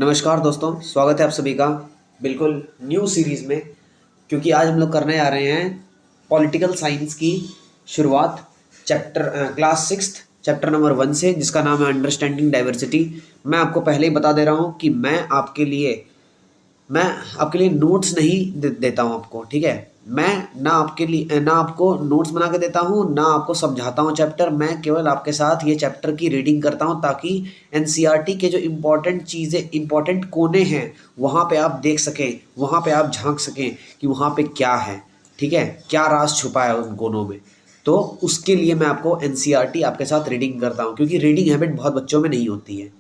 नमस्कार दोस्तों, स्वागत है आप सभी का बिल्कुल न्यू सीरीज़ में। क्योंकि आज हम लोग करने आ रहे हैं पॉलिटिकल साइंस की शुरुआत क्लास सिक्स्थ चैप्टर नंबर 1 से, जिसका नाम है अंडरस्टैंडिंग डाइवर्सिटी। मैं आपको पहले ही बता दे रहा हूँ कि मैं आपके लिए नोट्स नहीं देता हूँ आपको, ठीक है। मैं ना आपको नोट्स बना के देता हूँ, ना आपको समझाता हूँ चैप्टर। मैं केवल आपके साथ ये चैप्टर की रीडिंग करता हूँ ताकि एनसीईआरटी के जो इम्पॉर्टेंट कोने हैं वहाँ पे आप देख सकें, वहाँ पे आप झांक सकें कि वहाँ पे क्या है, ठीक है, क्या राज छुपा है उन कोनों में। तो उसके लिए मैं आपको एनसीईआरटी आपके साथ रीडिंग करता हूँ, क्योंकि रीडिंग हैबिट बहुत बच्चों में नहीं होती है।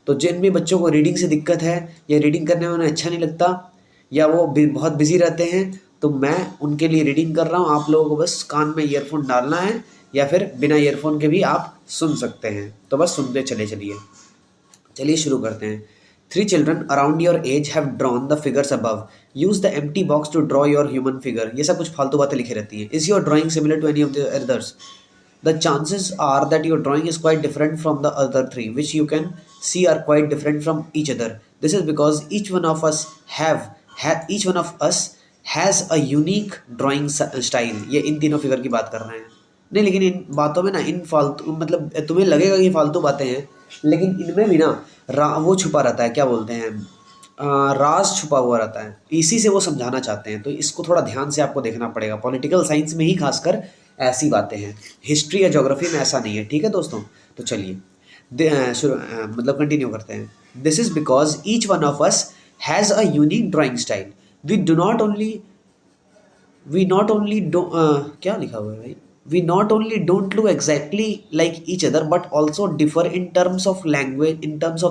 तो जिन भी बच्चों को रीडिंग से दिक्कत है या रीडिंग करने में उन्हें अच्छा नहीं लगता या वो बहुत बिजी रहते हैं, तो मैं उनके लिए रीडिंग कर रहा हूँ। आप लोगों को बस कान में ईयरफोन डालना है या फिर बिना ईयरफोन के भी आप सुन सकते हैं, तो बस सुनते चलिए शुरू करते हैं। 3 children around your age have drawn the figures above. Use the empty box to draw your human figure. ये सब कुछ फालतू बातें लिखी रहती हैं। Is your drawing similar to any of the others? The chances are that your drawing is quite different from the other three, which you can see are quite different from each other. This is because each one of us has a unique drawing style. ये इन तीनों figure की बात कर रहे हैं। नहीं, लेकिन इन बातों में ना, इन फालतू मतलब तुम्हें लगेगा कि फालतू बातें हैं, लेकिन इनमें भी ना वो छुपा रहता है, क्या बोलते हैं, राज छुपा हुआ रहता है। इसी से वो समझाना चाहते हैं, तो इसको थोड़ा ध्यान से आपको देखना पड़ेगा। पॉलिटिकल साइंस में ही खासकर ऐसी बातें हैं, हिस्ट्री या ज्योग्राफी में ऐसा नहीं है, ठीक है दोस्तों। तो चलिए मतलब कंटिन्यू करते हैं। This is because each one of us has a unique drawing style. We not only क्या लिखा हुआ है भाई, we not only don't look exactly like each other but also differ in terms of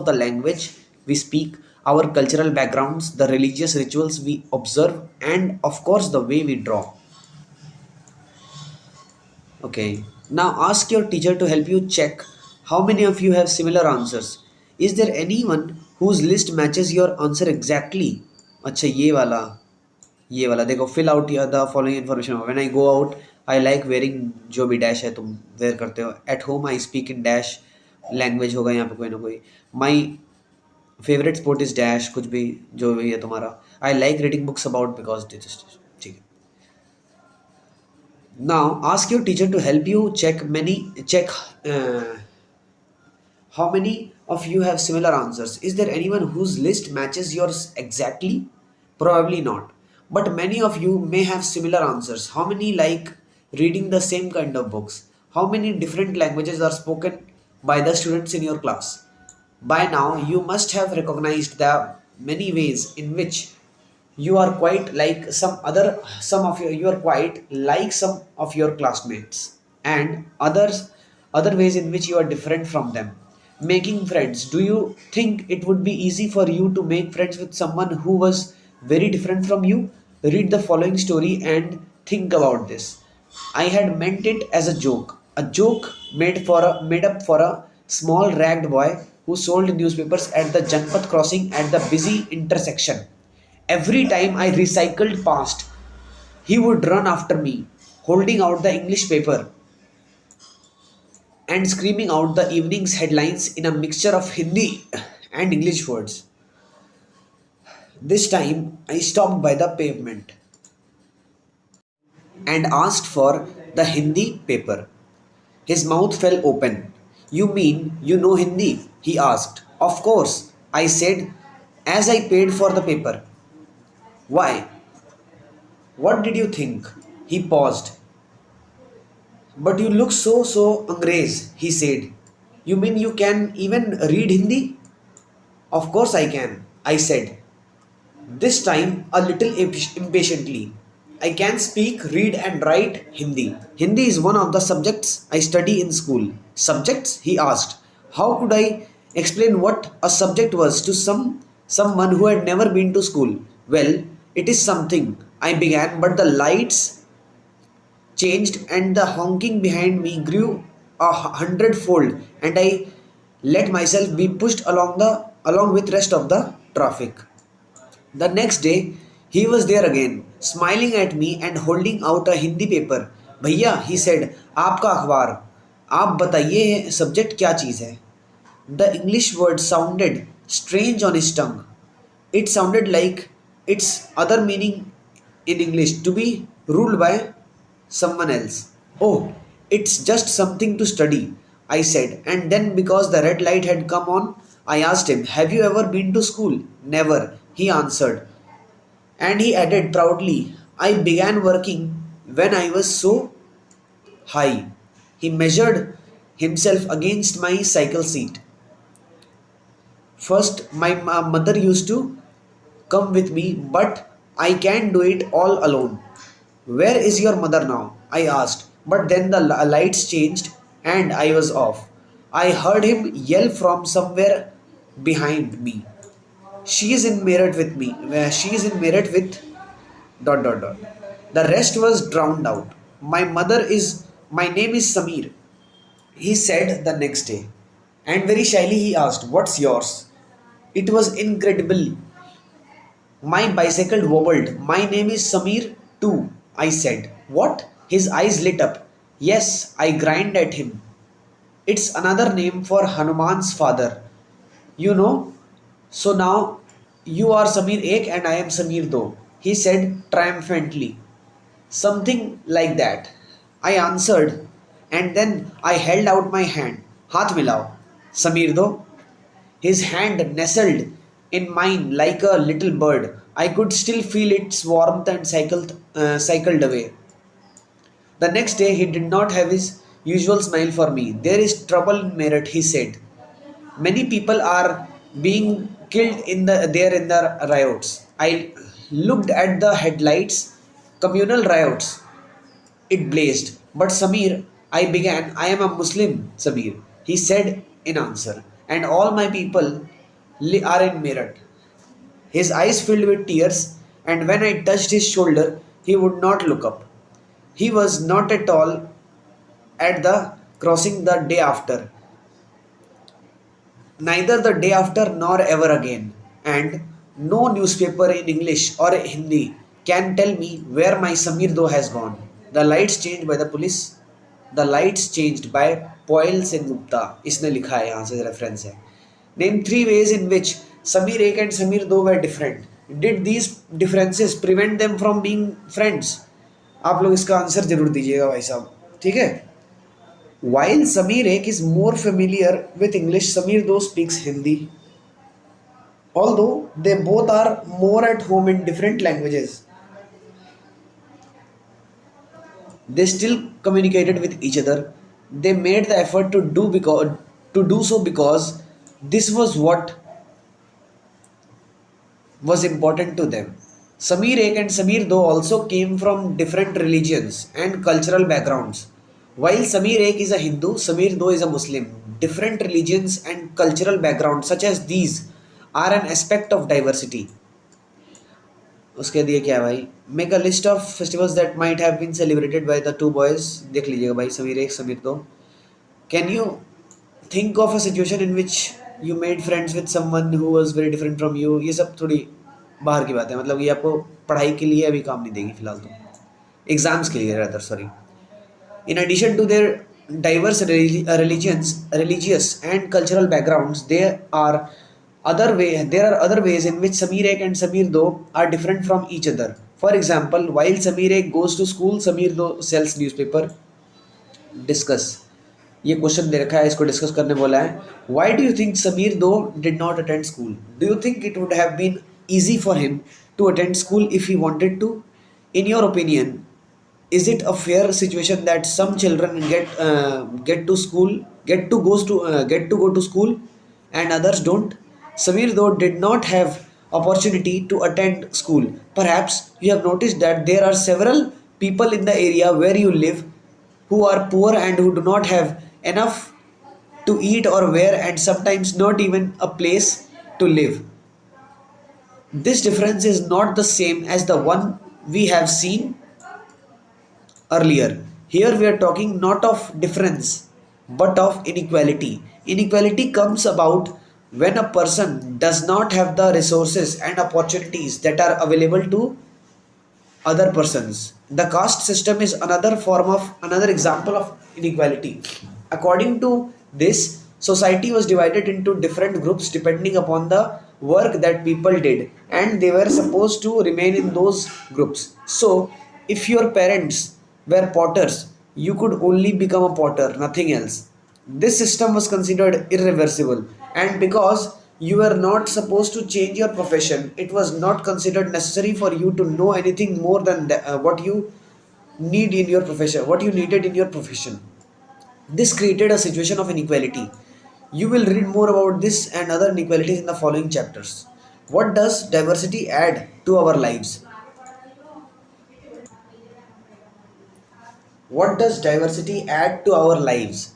the language we speak, our cultural backgrounds, the religious rituals we observe, and of course the way we draw. Okay, now ask your teacher to help you check how many of you have similar answers. Is there anyone whose list matches your answer exactly? अच्छा, ये वाला देखो, fill out the following information. When I go out I like wearing, जो भी dash है तुम wear करते हो। At home I speak in dash, language होगा यहाँ पे कोई ना कोई। My favourite sport is dash, कुछ भी जो भी है तुम्हारा। I like reading books about because this, ठीक है। Now ask your teacher to help you check how many of you have similar answers. Is there anyone whose list matches yours exactly? Probably not. But many of you may have similar answers. How many like reading the same kind of books? How many different languages are spoken by the students in your class? By now, you must have recognized the many ways in which you are quite like you are quite like some of your classmates, and other ways in which you are different from them. Making friends. Do you think it would be easy for you to make friends with someone who was very different from you? Read the following story and think about this. I had meant it as a joke made up for a small ragged boy who sold newspapers at the Janpat crossing at the busy intersection. Every time I recycled past, he would run after me, holding out the English paper and screaming out the evening's headlines in a mixture of Hindi and English words. This time I stopped by the pavement and asked for the Hindi paper. His mouth fell open. You mean you know Hindi? He asked. Of course, I said as I paid for the paper. Why? What did you think? He paused. But you look so Angrez, he said. You mean you can even read Hindi? Of course I can, I said. This time a little impatiently. I can speak, read and write Hindi. Hindi is one of the subjects I study in school. Subjects? He asked. How could I explain what a subject was to someone who had never been to school? Well, it is something, I began, but the lights changed and the honking behind me grew 100-fold, and I let myself be pushed along with rest of the traffic. The next day, he was there again, smiling at me and holding out a Hindi paper. भैया, he said, आपका अखबार, आप बताइए subject क्या चीज़ है. The English word sounded strange on his tongue. It sounded like its other meaning in English, to be ruled by someone else. Oh, it's just something to study, I said. And then, because the red light had come on, I asked him, have you ever been to school? Never, he answered. And he added proudly, I began working when I was so high. He measured himself against my cycle seat. First, my mother used to come with me, but I can't do it all alone. Where is your mother now? I asked. But then the lights changed and I was off. I heard him yell from somewhere behind me. She is in merit with me. She is in merit with dot dot dot. The rest was drowned out. My name is Samir, he said the next day. And very shyly he asked, what's yours? It was incredible. My bicycle wobbled. My name is Samir too, I said. What? His eyes lit up. Yes, I grinned at him. It's another name for Hanuman's father. You know? So now you are Samir Ek and I am Samir Do, he said triumphantly. Something like that, I answered, and then I held out my hand. Haath milao, Samir Do. His hand nestled in mine like a little bird. I could still feel its warmth and cycled away. The next day he did not have his usual smile for me. There is trouble in Meerut, he said. Many people are being killed in the riots. I looked at the headlights. Communal riots. It blazed. But Samir, I began, I am a Muslim, Samir, he said in answer. And all my people are in Meerut. His eyes filled with tears, and when I touched his shoulder, he would not look up. He was not at all at the crossing the day after, neither the day after nor ever again. And no newspaper in English or Hindi can tell me where my Samir Do has gone. The lights changed by the police. The lights changed by Poil Sen Gupta. इसने लिखा है यहाँ से reference है. Name three ways in which Samir Ek and Samir Do were different. Did these differences prevent them from being friends? आप लोग इसका answer जरूर दीजिएगा भाई साहब. ठीक है. While Samir Ek is more familiar with English, Samir Do speaks Hindi. Although they both are more at home in different languages, they still communicated with each other. They made the effort to do so because this was what was important to them. Samir Ek and Samir Do also came from different religions and cultural backgrounds. While Samir Ek is a Hindu, Samir Do is a Muslim. Different religions and cultural backgrounds such as these are an aspect of diversity. उसके दिए क्या है भाई? Make a list of festivals that might have been celebrated by the two boys. देख लीजिएगा भाई, समीर एक समीर दो. Can you think of a situation in which you made friends with someone who was very different from you? ये सब थोड़ी बाहर की बात है, मतलब ये आपको पढ़ाई के लिए अभी काम नहीं देगी फिलहाल तो, एग्जाम्स के लिए rather, sorry. In addition to their diverse religious and cultural backgrounds, there are other ways in which Samir Ek and Samir Do are different from each other. For example, while Samir Ek goes to school, Samir Do sells newspaper. Discuss. ये question दे रखा है, इसको discuss करने बोला है. Why do you think Samir Do did not attend school? Do you think it would have been easy for him to attend school if he wanted to? In your opinion, is it a fair situation that some children get to go to school, and others don't? Samir though did not have opportunity to attend school. Perhaps you have noticed that there are several people in the area where you live who are poor and who do not have enough to eat or wear, and sometimes not even a place to live. This difference is not the same as the one we have seen earlier. Here we are talking not of difference but of inequality. Inequality comes about when a person does not have the resources and opportunities that are available to other persons. The caste system is another example of inequality. According to this, Society was divided into different groups depending upon the work that people did, and they were supposed to remain in those groups. So if your parents were potters, you could only become a potter, nothing else. This system was considered irreversible, and because you were not supposed to change your profession, it was not considered necessary for you to know anything more than what you need in your profession, what you needed in your profession. This created a situation of inequality. You will read more about this and other inequalities in the following chapters. What does diversity add to our lives? What does diversity add to our lives?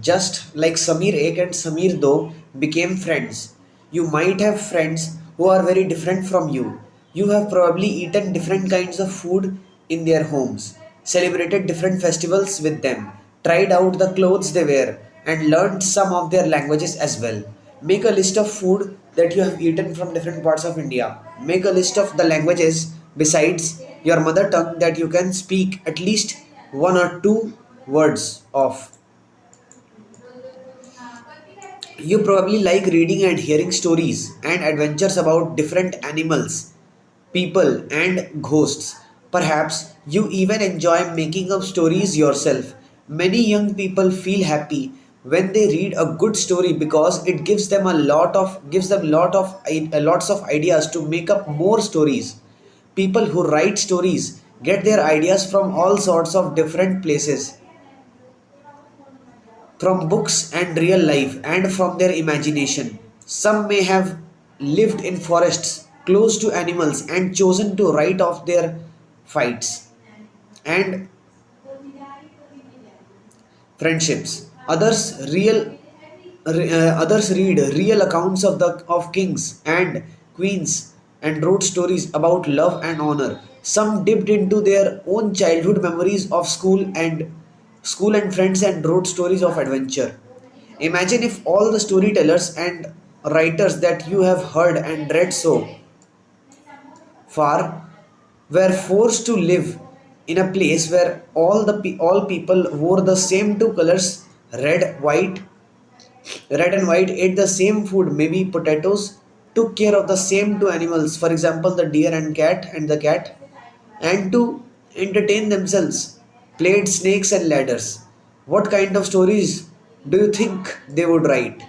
Just like Samir Ek and Samir Do became friends, you might have friends who are very different from you. You have probably eaten different kinds of food in their homes, celebrated different festivals with them, tried out the clothes they wear, and learned some of their languages as well. Make a list of food that you have eaten from different parts of India. Make a list of the languages besides your mother tongue that you can speak at least one or two words of. You probably like reading and hearing stories and adventures about different animals, people, and ghosts. Perhaps you even enjoy making up stories yourself. Many young people feel happy when they read a good story because it gives them lots of ideas to make up more stories. People who write stories get their ideas from all sorts of different places, from books and real life, and from their imagination. Some may have lived in forests close to animals and chosen to write off their fights and friendships. Others read real accounts of kings and queens and wrote stories about love and honor. Some dipped into their own childhood memories of school and friends and wrote stories of adventure. Imagine if all the storytellers and writers that you have heard and read so far were forced to live in a place where all people wore the same two colors, red white red and white, ate the same food, maybe potatoes, took care of the same two animals, for example the deer and the cat, and to entertain themselves played snakes and ladders. What kind of stories do you think they would write?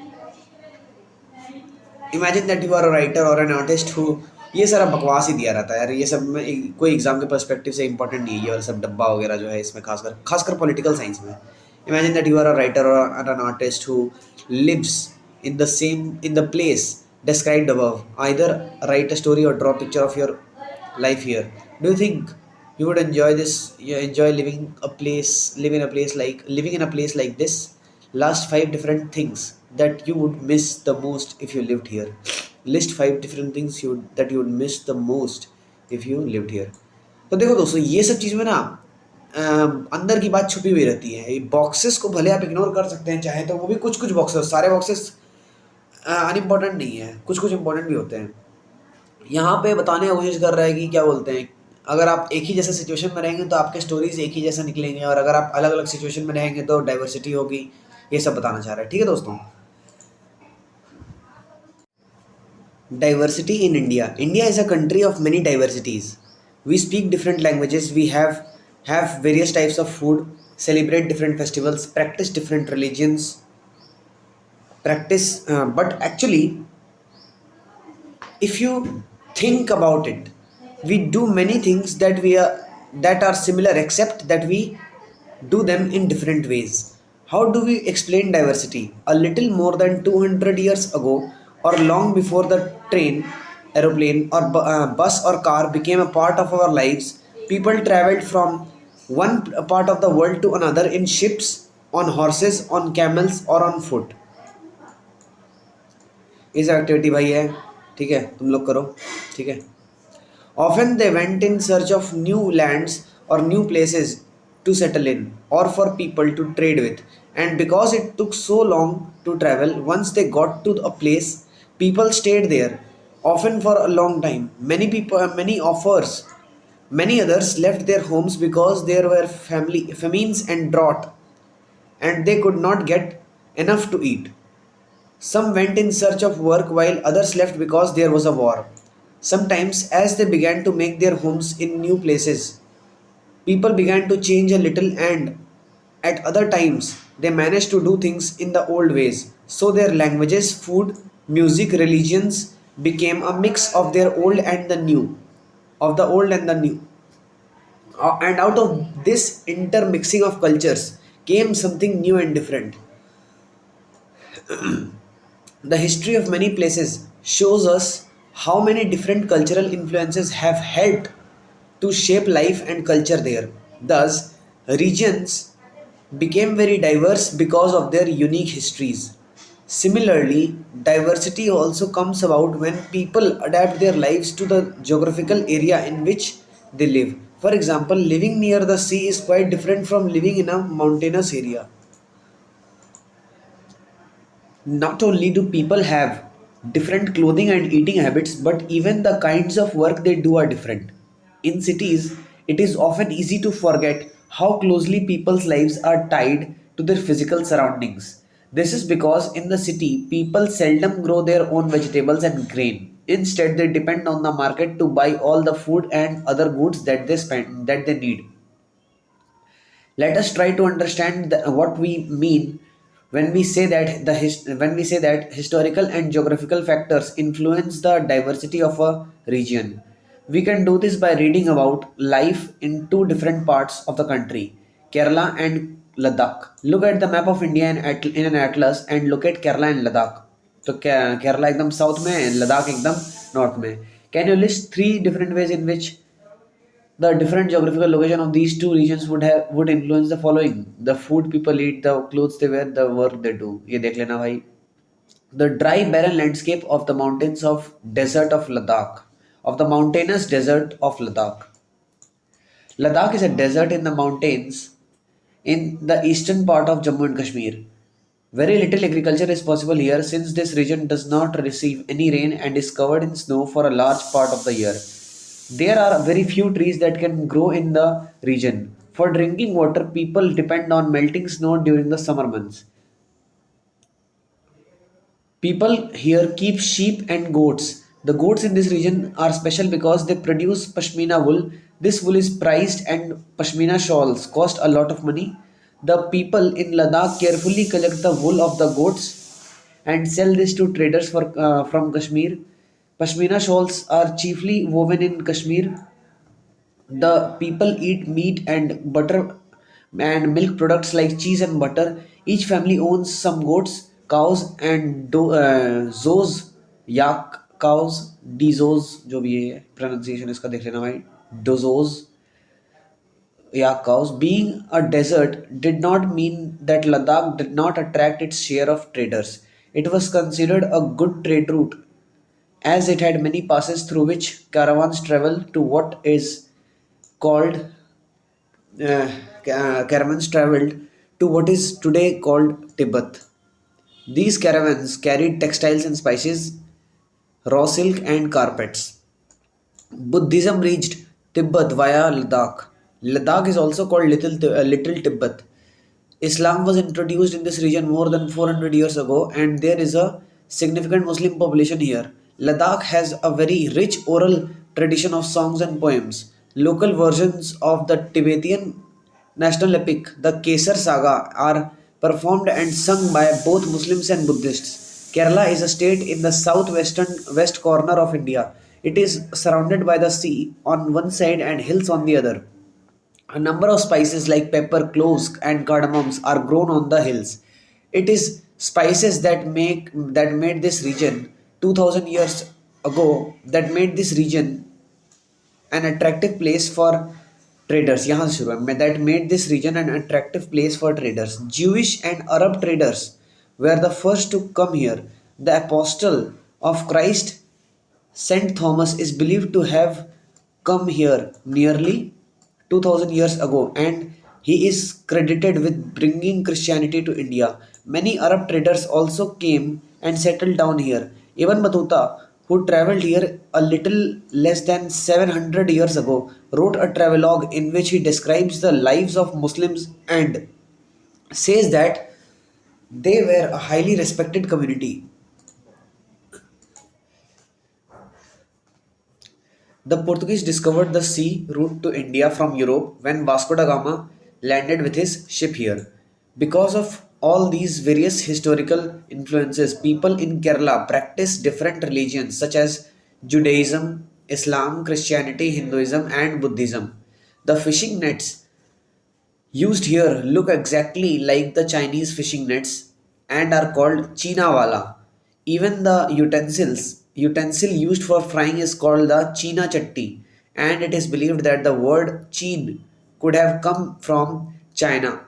Imagine that you are a writer और an artist who, ये सारा बकवास ही दिया रहता है यार, ये सब में कोई एग्जाम के पर्सपेक्टिव से इंपॉर्टेंट नहीं है ये वाला सब डब्बा वगैरह जो है इसमें, खासकर खासकर पॉलिटिकल साइंस में. Imagine that you are a writer और an artist who lives in the place described above. Either write a story or draw a picture of your life here. Do you think you would enjoy this? You enjoy living in a place like this? Last five different things that you would miss the most if you lived here. List five different things that you would miss the most if you lived here. तो देखो दोस्तों, ये सब चीज़ में ना अंदर की बात छुपी हुई रहती है. ये बॉक्सेस को भले आप इग्नोर कर सकते हैं चाहे तो, वो भी कुछ कुछ बॉक्सेस, सारे बॉक्सेस अनइम्पॉर्टेंट नहीं है, कुछ कुछ इंपॉर्टेंट भी होते हैं. यहाँ पे बताने की कोशिश कर रहा है कि क्या बोलते हैं, अगर आप एक ही जैसे सिचुएशन में रहेंगे तो आपके स्टोरीज एक ही जैसा निकलेंगे, और अगर आप अलग अलग सिचुएशन में रहेंगे तो डाइवर्सिटी होगी. ये सब बताना चाह रहा है. ठीक है दोस्तों. Diversity in India. India is a country of many diversities. We speak different languages, we have various types of food, celebrate different festivals, practice different religions, but actually if you think about it, we do many things that are similar, except that we do them in different ways. How do we explain diversity? A little more than 200 years ago, or long before the train, aeroplane, or bus or car became a part of our lives, people traveled from one part of the world to another in ships, on horses, on camels, or on foot. इस activity भाई है, ठीक है, तुम लोग करो. ठीक है. Often they went in search of new lands or new places to settle in, or for people to trade with. And because it took so long to travel, once they got to a place, people stayed there, often for a long time. Many others left their homes because there were famines and drought, and they could not get enough to eat. Some went in search of work while others left because there was a war. Sometimes, as they began to make their homes in new places, people began to change a little, and at other times, they managed to do things in the old ways. So, their languages, food, music, religions became a mix of their old and the new, of the old and the new. And out of this intermixing of cultures came something new and different. The history of many places shows us how many different cultural influences have helped to shape life and culture there. Thus, regions became very diverse because of their unique histories. Similarly, diversity also comes about when people adapt their lives to the geographical area in which they live. For example, living near the sea is quite different from living in a mountainous area. Not only do people have different clothing and eating habits, but even the kinds of work they do are different. In cities, it is often easy to forget how closely people's lives are tied to their physical surroundings. This is because in the city, people seldom grow their own vegetables and grain. Instead, they depend on the market to buy all the food and other goods that they need. Let us try to understand what we mean when we say that when we say that historical and geographical factors influence the diversity of a region. We can do this by reading about life in two different parts of the country, Kerala and Ladakh. Look at the map of India in an atlas and look at Kerala and Ladakh. तो केरला एकदम south में है, लद्दाख एकदम north में. Can you list three different ways in which the different geographical location of these two regions would influence the following: the food people eat, the clothes they wear, the work they do. ये देख लेना भाई. The dry barren landscape of the mountains of desert of Ladakh, of the mountainous desert of Ladakh. Ladakh is a desert in the mountains in the eastern part of Jammu and Kashmir. Very little agriculture is possible here since this region does not receive any rain and is covered in snow for a large part of the year. There are very few trees that can grow in the region. For drinking water, people depend on melting snow during the summer months. People here keep sheep and goats. The goats in this region are special because they produce pashmina wool. This wool is prized and pashmina shawls cost a lot of money. The people in Ladakh carefully collect the wool of the goats and sell this to traders from Kashmir. Pashmina shawls are chiefly woven in Kashmir. The people eat meat and butter and milk products like cheese and butter. Each family owns some goats, cows, and zoos, yak cows, dizos, जो भी है pronunciation इसका देख लेना भाई, dozos, yak cows. Being a desert did not mean that Ladakh did not attract its share of traders. It was considered a good trade route as it had many passes through which caravans travel to what is called caravans traveled to what is today called Tibet. These caravans carried textiles and spices, raw silk and carpets. Buddhism reached Tibet via Ladakh. Ladakh is also called Little Tibet. Islam was introduced in this region more than 400 years ago, and there is a significant Muslim population here. Ladakh has a very rich oral tradition of songs and poems. Local versions of the Tibetan national epic, the Kesar Saga, are performed and sung by both Muslims and Buddhists. Kerala is a state in the southwestern west corner of India. It is surrounded by the sea on one side and hills on the other. A number of spices like pepper, cloves, and cardamoms are grown on the hills. It is spices that made this region 2000 years ago that made this region an attractive place for traders. यहाँ से शुरू है that made this region an attractive place for traders. Jewish and Arab traders were the first to come here. The apostle of Christ, Saint Thomas, is believed to have come here nearly 2000 years ago, and he is credited with bringing Christianity to India. Many Arab traders also came and settled down here. Ibn Battuta, who traveled here a little less than 700 years ago, wrote a travelogue in which he describes the lives of Muslims and says that They were a highly respected community. The Portuguese discovered the sea route to India from Europe when Vasco da Gama landed with his ship here. Because of all these various historical influences, people in Kerala practice different religions such as Judaism, Islam, Christianity, Hinduism, and Buddhism. The fishing nets used here look exactly like the Chinese fishing nets and are called Chinawala. Even the utensil used for frying is called the China Chatti, and it is believed that the word Chin could have come from China.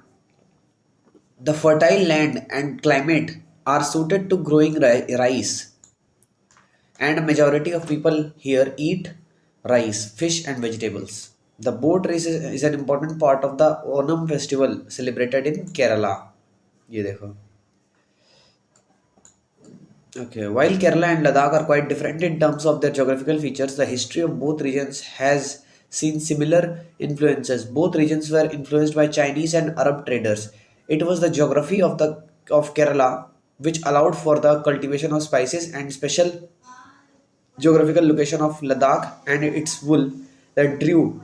The fertile land and climate are suited to growing rice, and a majority of people here eat rice, fish, and vegetables. The boat race is an important part of the Onam festival celebrated in Kerala. ये देखो. Okay, while Kerala and Ladakh are quite different in terms of their geographical features, the history of both regions has seen similar influences. Both regions were influenced by Chinese and Arab traders. It was the geography of Kerala which allowed for the cultivation of spices and special geographical location of Ladakh and its wool that drew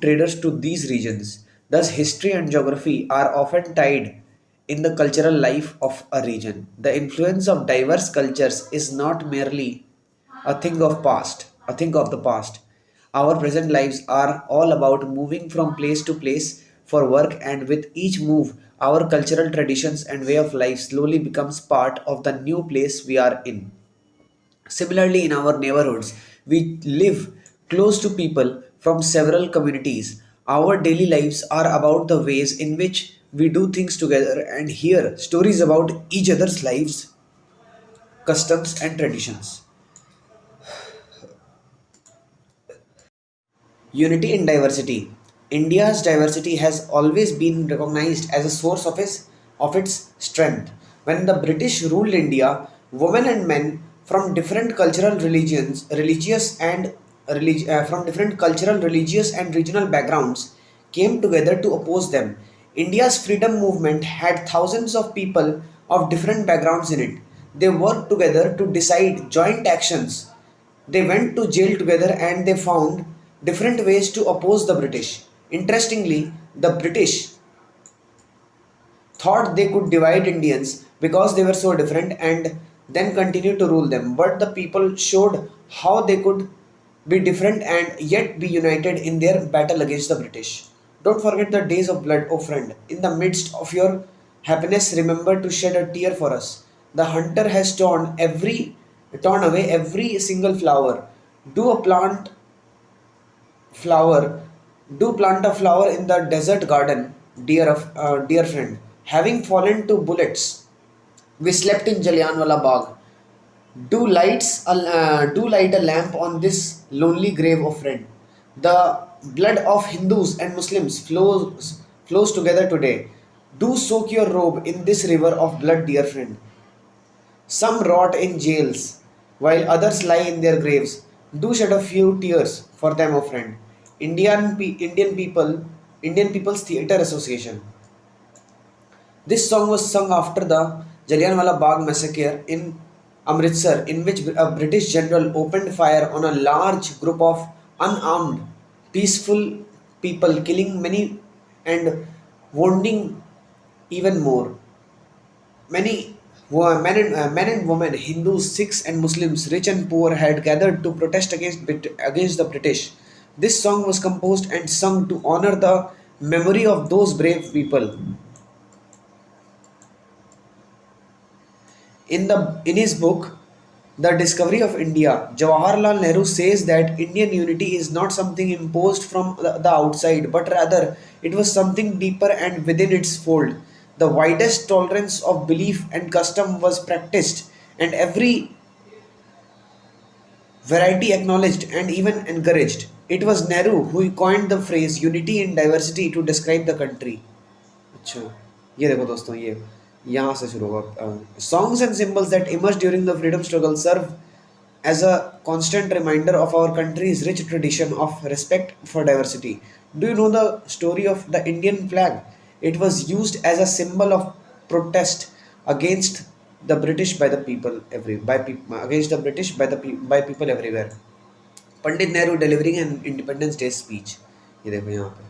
traders to these regions. Thus, history and geography are often tied in the cultural life of a region. The influence of diverse cultures is not merely a thing of the past. Our present lives are all about moving from place to place for work, and with each move, our cultural traditions and way of life slowly becomes part of the new place we are in. Similarly, in our neighborhoods, we live close to people from several communities. Our daily lives are about the ways in which we do things together and hear stories about each other's lives, customs, and traditions. Unity in diversity. India's diversity has always been recognized as a source of its strength. When the British ruled India, women and men from different cultural religions, religious and from different cultural, religious and regional backgrounds came together to oppose them. India's freedom movement had thousands of people of different backgrounds in it. They worked together to decide joint actions. They went to jail together and they found different ways to oppose the British. Interestingly, the British thought they could divide Indians because they were so different and then continue to rule them. But the people showed how they could be different and yet be united in their battle against the British. Don't forget the days of blood, oh friend. In the midst of your happiness, remember to shed a tear for us. The hunter has torn away every single flower. Do a plant flower, do plant a flower in the desert garden, dear friend. Having fallen to bullets, we slept in Jallianwala Bagh. Do light a lamp on this lonely grave of friend. The blood of Hindus and Muslims flows together today. Do soak your robe in this river of blood, dear friend. Some rot in jails, while others lie in their graves. Do shed a few tears for them, O friend. Indian People's Theatre Association. This song was sung after the Jallianwala Bagh massacre in Amritsar, in which a British general opened fire on a large group of unarmed, peaceful people, killing many and wounding even more. Men and women, Hindus, Sikhs, and Muslims, rich and poor, had gathered to protest against the British. This song was composed and sung to honor the memory of those brave people. In his book, The Discovery of India, Jawaharlal Nehru says that Indian unity is not something imposed from the outside, but rather it was something deeper and within its fold. The widest tolerance of belief and custom was practiced, and every variety acknowledged and even encouraged. It was Nehru who coined the phrase unity in diversity to describe the country. अच्छा ये देखो दोस्तों ये यहाँ से शुरू होगा songs and symbols that emerged during the freedom struggle serve as a constant reminder of our country's rich tradition of respect for diversity. Do you know the story of the Indian flag? It was used as a symbol of protest against the British by the people against the British by people everywhere. Pandit Nehru delivering an Independence Day speech. ये देखो यहाँ पे,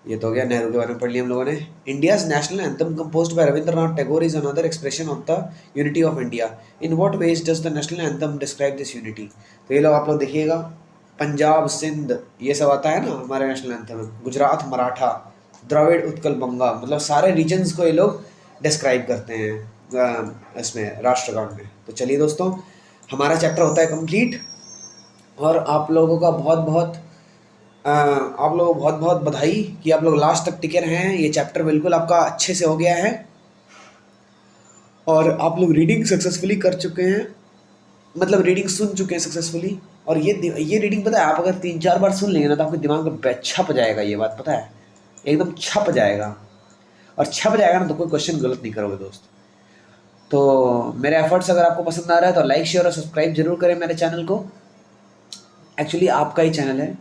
ये तो हो गया, नेहरू के बारे में पढ़ लिया हम लोगों ने। India's national anthem composed by Rabindranath Tagore is another expression of the unity of India. In what ways does the national anthem describe this unity? तो ये लोग आप लोग देखिएगा, पंजाब सिंध ये सब आता है ना हमारे नेशनल एंथम में, गुजरात मराठा द्रविड़ उत्कल बंगा, मतलब सारे रीजन्स को ये लोग डिस्क्राइब करते हैं इसमें राष्ट्रगान में। तो चलिए दोस्तों, हमारा चैप्टर होता है कंप्लीट, और आप लोगों का बहुत बहुत बधाई कि आप लोग लास्ट तक टिके रहे हैं। ये चैप्टर बिल्कुल आपका अच्छे से हो गया है और आप लोग रीडिंग सक्सेसफुली कर चुके हैं, मतलब रीडिंग सुन चुके हैं सक्सेसफुली। और ये रीडिंग पता है, आप अगर 3-4 बार सुन लेंगे ना तो आपके दिमाग में छप जाएगा, ये बात पता है, एकदम छप जाएगा। और छप जाएगा ना तो कोई क्वेश्चन गलत नहीं करोगे दोस्त। तो मेरे एफर्ट्स अगर आपको पसंद आ रहा है तो लाइक शेयर और सब्सक्राइब जरूर करें मेरे चैनल को। एक्चुअली आपका ही चैनल है,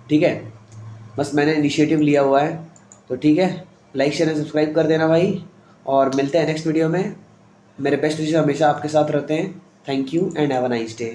ठीक है, बस मैंने इनिशिएटिव लिया हुआ है। तो ठीक है, लाइक शेयर एंड सब्सक्राइब कर देना भाई, और मिलते हैं नेक्स्ट वीडियो में। मेरे बेस्ट विशेस हमेशा आपके साथ रहते हैं। Thank you and have a nice day.